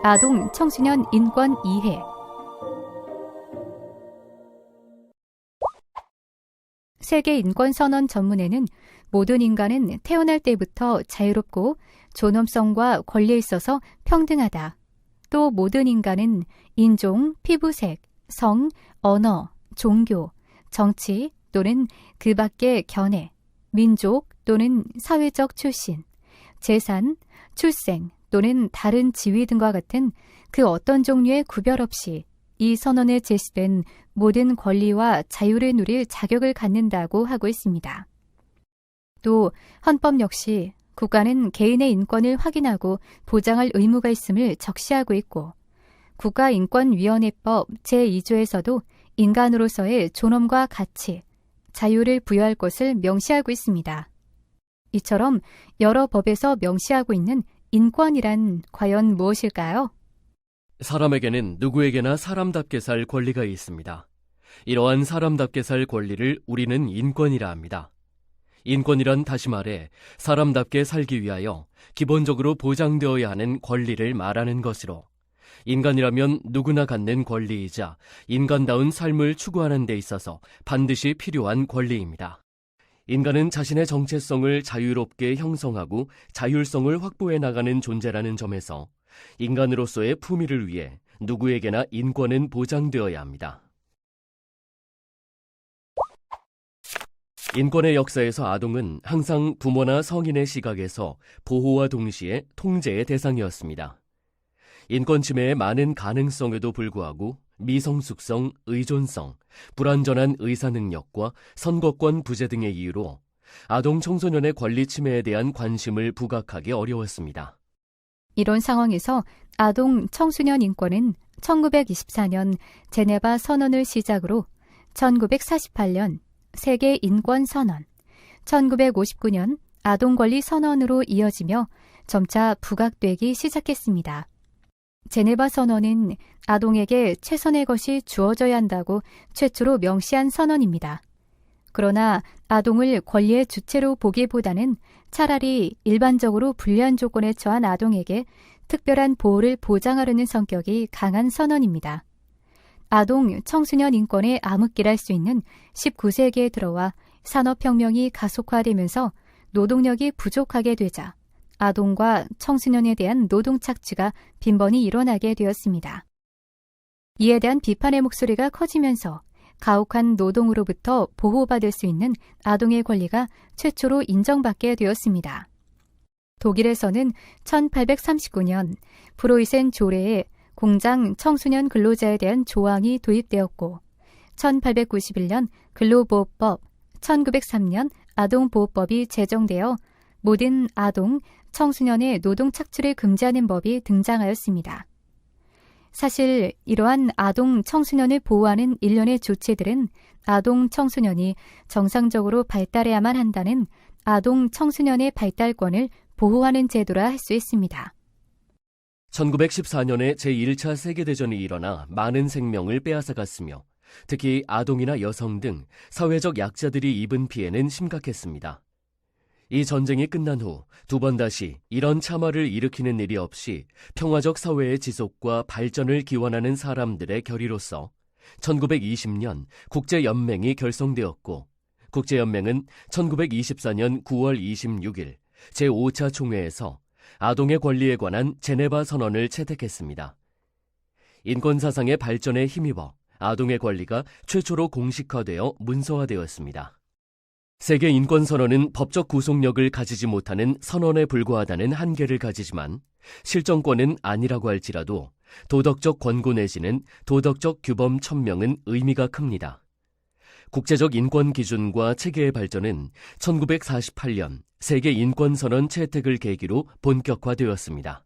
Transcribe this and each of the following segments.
아동 청소년 인권 이해. 세계 인권선언 전문에는 모든 인간은 태어날 때부터 자유롭고 존엄성과 권리에 있어서 평등하다. 또 모든 인간은 인종, 피부색, 성, 언어, 종교, 정치 또는 그 밖의 견해, 민족 또는 사회적 출신, 재산, 출생 또는 다른 지위 등과 같은 그 어떤 종류의 구별 없이 이 선언에 제시된 모든 권리와 자유를 누릴 자격을 갖는다고 하고 있습니다. 또 헌법 역시 국가는 개인의 인권을 확인하고 보장할 의무가 있음을 적시하고 있고 국가인권위원회법 제2조에서도 인간으로서의 존엄과 가치, 자유를 부여할 것을 명시하고 있습니다. 이처럼 여러 법에서 명시하고 있는 인권이란 과연 무엇일까요? 사람에게는 누구에게나 사람답게 살 권리가 있습니다. 이러한 사람답게 살 권리를 우리는 인권이라 합니다. 인권이란 다시 말해 사람답게 살기 위하여 기본적으로 보장되어야 하는 권리를 말하는 것으로 인간이라면 누구나 갖는 권리이자 인간다운 삶을 추구하는 데 있어서 반드시 필요한 권리입니다. 인간은 자신의 정체성을 자유롭게 형성하고 자율성을 확보해 나가는 존재라는 점에서 인간으로서의 품위를 위해 누구에게나 인권은 보장되어야 합니다. 인권의 역사에서 아동은 항상 부모나 성인의 시각에서 보호와 동시에 통제의 대상이었습니다. 인권 침해의 많은 가능성에도 불구하고 미성숙성, 의존성, 불완전한 의사능력과 선거권 부재 등의 이유로 아동 청소년의 권리 침해에 대한 관심을 부각하기 어려웠습니다. 이런 상황에서 아동 청소년 인권은 1924년 제네바 선언을 시작으로 1948년 세계 인권 선언, 1959년 아동 권리 선언으로 이어지며 점차 부각되기 시작했습니다. 제네바 선언은 아동에게 최선의 것이 주어져야 한다고 최초로 명시한 선언입니다. 그러나 아동을 권리의 주체로 보기보다는 차라리 일반적으로 불리한 조건에 처한 아동에게 특별한 보호를 보장하려는 성격이 강한 선언입니다. 아동, 청소년 인권에 암흑기랄 수 있는 19세기에 들어와 산업혁명이 가속화되면서 노동력이 부족하게 되자 아동과 청소년에 대한 노동 착취가 빈번히 일어나게 되었습니다. 이에 대한 비판의 목소리가 커지면서 가혹한 노동으로부터 보호받을 수 있는 아동의 권리가 최초로 인정받게 되었습니다. 독일에서는 1839년 프로이센 조례에 공장 청소년 근로자에 대한 조항이 도입되었고 1891년 근로보호법, 1903년 아동보호법이 제정되어 모든 아동, 청소년의 노동 착취를 금지하는 법이 등장하였습니다. 사실 이러한 아동, 청소년을 보호하는 일련의 조치들은 아동, 청소년이 정상적으로 발달해야만 한다는 아동, 청소년의 발달권을 보호하는 제도라 할 수 있습니다. 1914년에 제1차 세계대전이 일어나 많은 생명을 빼앗아갔으며 특히 아동이나 여성 등 사회적 약자들이 입은 피해는 심각했습니다. 이 전쟁이 끝난 후 두 번 다시 이런 참화를 일으키는 일이 없이 평화적 사회의 지속과 발전을 기원하는 사람들의 결의로서 1920년 국제연맹이 결성되었고 국제연맹은 1924년 9월 26일 제5차 총회에서 아동의 권리에 관한 제네바 선언을 채택했습니다. 인권사상의 발전에 힘입어 아동의 권리가 최초로 공식화되어 문서화되었습니다. 세계 인권선언은 법적 구속력을 가지지 못하는 선언에 불과하다는 한계를 가지지만 실정권은 아니라고 할지라도 도덕적 권고 내지는 도덕적 규범 천명은 의미가 큽니다. 국제적 인권 기준과 체계의 발전은 1948년 세계 인권선언 채택을 계기로 본격화되었습니다.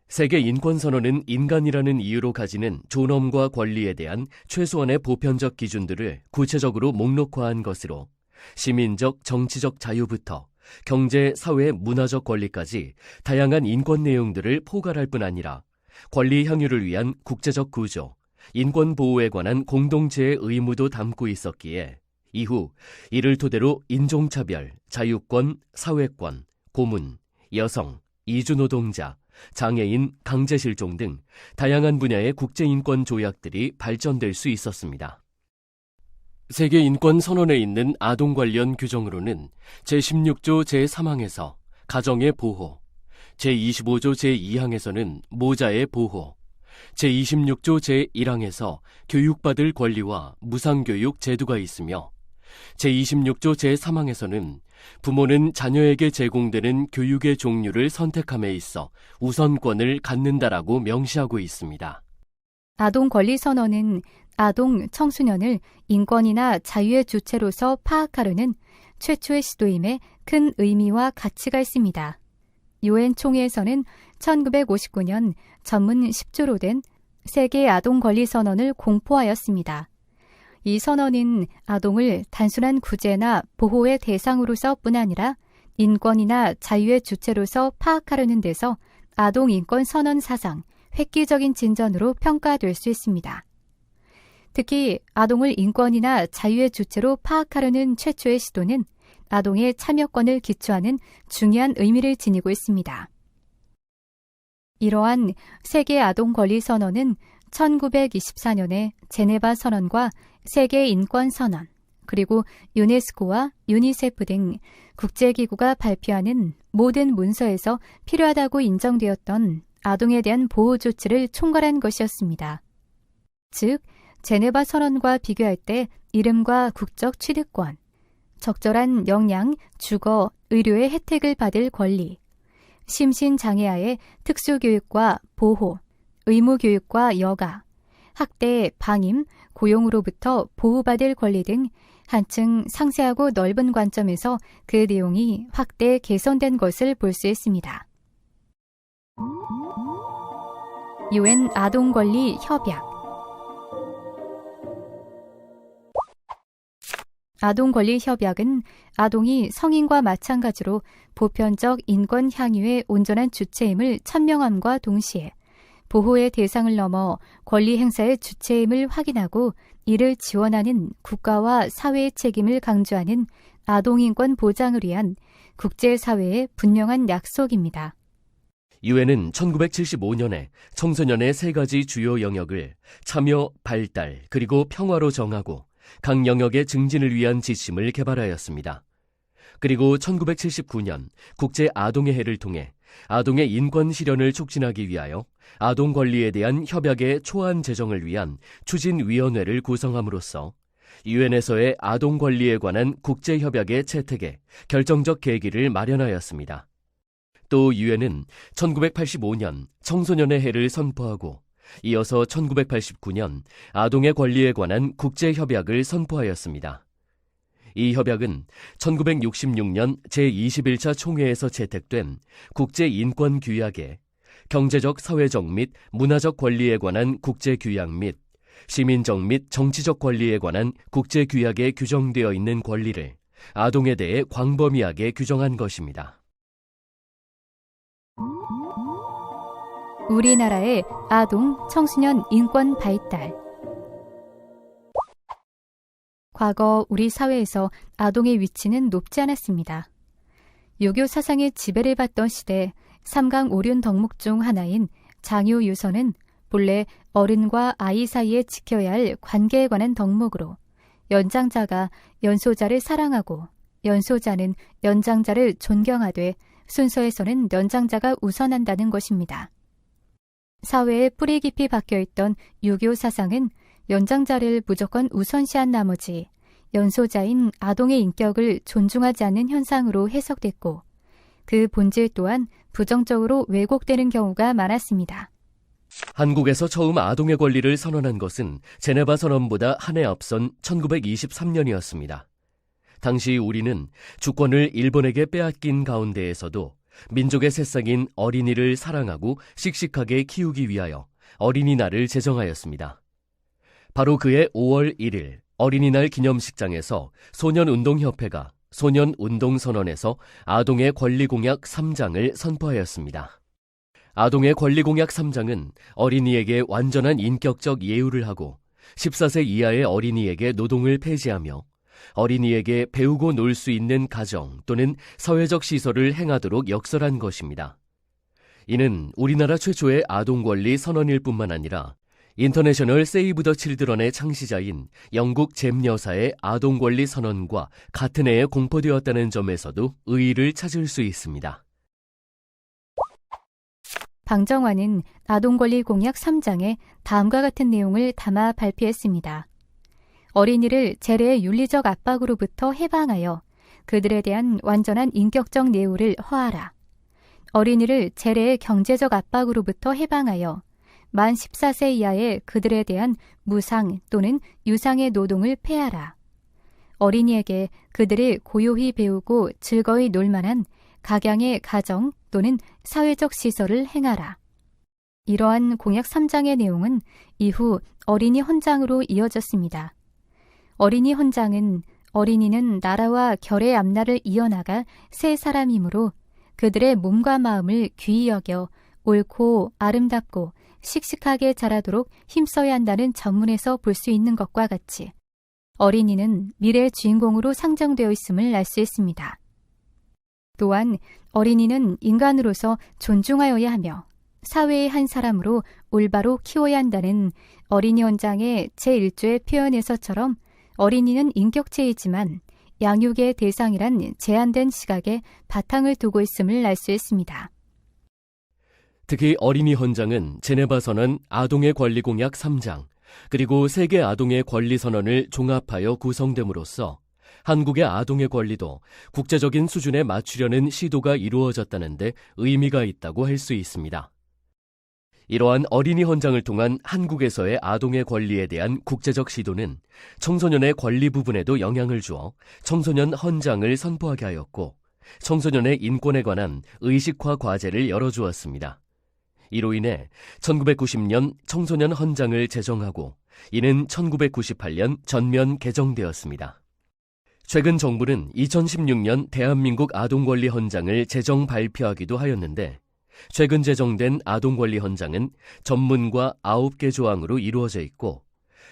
세계 인권선언은 인간이라는 이유로 가지는 존엄과 권리에 대한 최소한의 보편적 기준들을 구체적으로 목록화한 것으로 시민적, 정치적 자유부터 경제, 사회, 문화적 권리까지 다양한 인권 내용들을 포괄할 뿐 아니라 권리 향유를 위한 국제적 구조, 인권 보호에 관한 공동체의 의무도 담고 있었기에 이후 이를 토대로 인종차별, 자유권, 사회권, 고문, 여성, 이주노동자, 장애인, 강제실종 등 다양한 분야의 국제인권 조약들이 발전될 수 있었습니다. 세계인권선언에 있는 아동 관련 규정으로는 제16조 제3항에서 가정의 보호, 제25조 제2항에서는 모자의 보호, 제26조 제1항에서 교육받을 권리와 무상교육 제도가 있으며 제26조 제3항에서는 부모는 자녀에게 제공되는 교육의 종류를 선택함에 있어 우선권을 갖는다라고 명시하고 있습니다. 아동 권리 선언은 아동, 청소년을 인권이나 자유의 주체로서 파악하려는 최초의 시도임에 큰 의미와 가치가 있습니다. 유엔 총회에서는 1959년 전문 10조로 된 세계 아동 권리 선언을 공포하였습니다. 이 선언은 아동을 단순한 구제나 보호의 대상으로서뿐 아니라 인권이나 자유의 주체로서 파악하려는 데서 아동 인권 선언 사상, 획기적인 진전으로 평가될 수 있습니다. 특히 아동을 인권이나 자유의 주체로 파악하려는 최초의 시도는 아동의 참여권을 기초하는 중요한 의미를 지니고 있습니다. 이러한 세계 아동 권리 선언은 1924년에 제네바 선언과 세계 인권 선언, 그리고 유네스코와 유니세프 등 국제기구가 발표하는 모든 문서에서 필요하다고 인정되었던 아동에 대한 보호 조치를 총괄한 것이었습니다. 즉, 제네바 선언과 비교할 때 이름과 국적 취득권, 적절한 영양, 주거, 의료의 혜택을 받을 권리, 심신장애아의 특수교육과 보호, 의무교육과 여가, 학대, 방임, 고용으로부터 보호받을 권리 등 한층 상세하고 넓은 관점에서 그 내용이 확대 개선된 것을 볼 수 있습니다. 유엔 아동권리 협약. 아동권리 협약은 아동이 성인과 마찬가지로 보편적 인권 향유의 온전한 주체임을 천명함과 동시에 보호의 대상을 넘어 권리 행사의 주체임을 확인하고 이를 지원하는 국가와 사회의 책임을 강조하는 아동인권 보장을 위한 국제사회의 분명한 약속입니다. 유엔은 1975년에 청소년의 3가지 주요 영역을 참여, 발달, 그리고 평화로 정하고 각 영역의 증진을 위한 지침을 개발하였습니다. 그리고 1979년 국제 아동의 해를 통해 아동의 인권 실현을 촉진하기 위하여 아동 권리에 대한 협약의 초안 제정을 위한 추진위원회를 구성함으로써 유엔에서의 아동 권리에 관한 국제협약의 채택에 결정적 계기를 마련하였습니다. 또 유엔은 1985년 청소년의 해를 선포하고 이어서 1989년 아동의 권리에 관한 국제협약을 선포하였습니다. 이 협약은 1966년 제21차 총회에서 채택된 국제인권규약에 경제적, 사회적 및 문화적 권리에 관한 국제규약 및 시민적 및 정치적 권리에 관한 국제규약에 규정되어 있는 권리를 아동에 대해 광범위하게 규정한 것입니다. 우리나라의 아동, 청소년 인권 발달. 과거 우리 사회에서 아동의 위치는 높지 않았습니다. 유교 사상의 지배를 받던 시대 삼강오륜 덕목 중 하나인 장유유서는 본래 어른과 아이 사이에 지켜야 할 관계에 관한 덕목으로 연장자가 연소자를 사랑하고 연소자는 연장자를 존경하되 순서에서는 연장자가 우선한다는 것입니다. 사회에 뿌리 깊이 박혀있던 유교 사상은 연장자를 무조건 우선시한 나머지 연소자인 아동의 인격을 존중하지 않는 현상으로 해석됐고 그 본질 또한 부정적으로 왜곡되는 경우가 많았습니다. 한국에서 처음 아동의 권리를 선언한 것은 제네바 선언보다 한 해 앞선 1923년이었습니다. 당시 우리는 주권을 일본에게 빼앗긴 가운데에서도 민족의 새싹인 어린이를 사랑하고 씩씩하게 키우기 위하여 어린이날을 제정하였습니다. 바로 그해 5월 1일 어린이날 기념식장에서 소년운동협회가 소년운동선언에서 아동의 권리공약 3장을 선포하였습니다. 아동의 권리공약 3장은 어린이에게 완전한 인격적 예우를 하고 14세 이하의 어린이에게 노동을 폐지하며 어린이에게 배우고 놀 수 있는 가정 또는 사회적 시설을 행하도록 역설한 것입니다. 이는 우리나라 최초의 아동권리 선언일 뿐만 아니라 인터내셔널 세이브 더 칠드런의 창시자인 영국 잼 여사의 아동권리 선언과 같은 해에 공포되었다는 점에서도 의의를 찾을 수 있습니다. 방정환은 아동권리 공약 3장에 다음과 같은 내용을 담아 발표했습니다. 어린이를 재래의 윤리적 압박으로부터 해방하여 그들에 대한 완전한 인격적 내후를 허하라. 어린이를 재래의 경제적 압박으로부터 해방하여 만 14세 이하의 그들에 대한 무상 또는 유상의 노동을 폐하라. 어린이에게 그들이 고요히 배우고 즐거이 놀만한 각양의 가정 또는 사회적 시설을 행하라. 이러한 공약 3장의 내용은 이후 어린이 헌장으로 이어졌습니다. 어린이 헌장은 어린이는 나라와 결의 앞날을 이어나갈 새 사람이므로 그들의 몸과 마음을 귀히 여겨 옳고 아름답고 씩씩하게 자라도록 힘써야 한다는 전문에서 볼 수 있는 것과 같이 어린이는 미래의 주인공으로 상정되어 있음을 알 수 있습니다. 또한 어린이는 인간으로서 존중하여야 하며 사회의 한 사람으로 올바로 키워야 한다는 어린이 헌장의 제1조의 표현에서처럼 어린이는 인격체이지만 양육의 대상이란 제한된 시각에 바탕을 두고 있음을 알 수 있습니다. 특히 어린이 헌장은 제네바 선언 아동의 권리 공약 3장, 그리고 세계 아동의 권리 선언을 종합하여 구성됨으로써 한국의 아동의 권리도 국제적인 수준에 맞추려는 시도가 이루어졌다는 데 의미가 있다고 할 수 있습니다. 이러한 어린이 헌장을 통한 한국에서의 아동의 권리에 대한 국제적 시도는 청소년의 권리 부분에도 영향을 주어 청소년 헌장을 선포하게 하였고 청소년의 인권에 관한 의식화 과제를 열어주었습니다. 이로 인해 1990년 청소년 헌장을 제정하고 이는 1998년 전면 개정되었습니다. 최근 정부는 2016년 대한민국 아동권리 헌장을 제정 발표하기도 하였는데 최근 제정된 아동권리 헌장은 전문과 9개 조항으로 이루어져 있고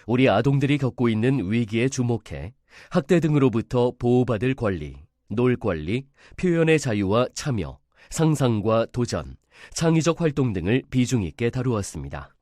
우리 아동들이 겪고 있는 위기에 주목해 학대 등으로부터 보호받을 권리, 놀 권리, 표현의 자유와 참여, 상상과 도전, 창의적 활동 등을 비중 있게 다루었습니다.